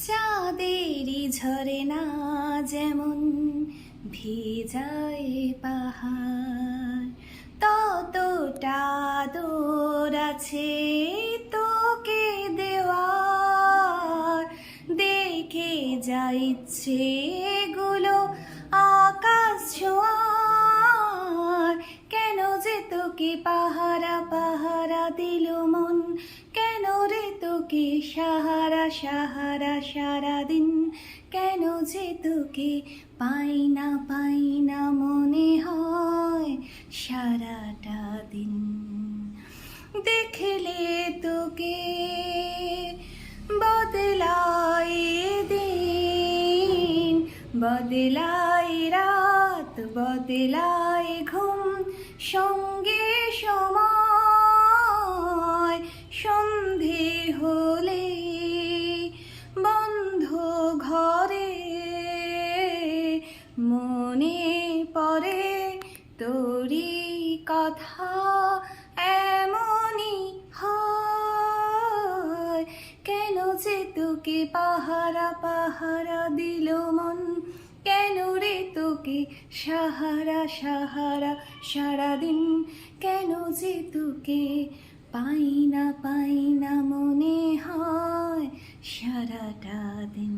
চাঁদেরই ঝরে না যেমন ভিজায় পাহাড়, ততটা দূর আছে তোকে দেওয়ার। দেখে যা ইচ্ছে গুলো আকাশ ছোঁয়ার, কেন যে তোকে পাহারা পাহারা দিল মন, কেন রে তোকে সাহারা সাহারা সারাদিন, কেন যে তোকে পাই না মনে হয় সারাটা দিন। দেখলে তোকে বদলায় দিন, বদলায় রাত, বদলায় ঘুম, সঙ্গে সময় সন্ধে হলে বন্ধ ঘরে মনে পড়ে তোরি কথা, এমনই হয়। কেন যে তোকে পাহারা পাহারা দিল মন, কেন রে তোকে সাহারা সাহারা সারাদিন, কেন যে তোকে পাই না মনে হয় সারাটা দিন।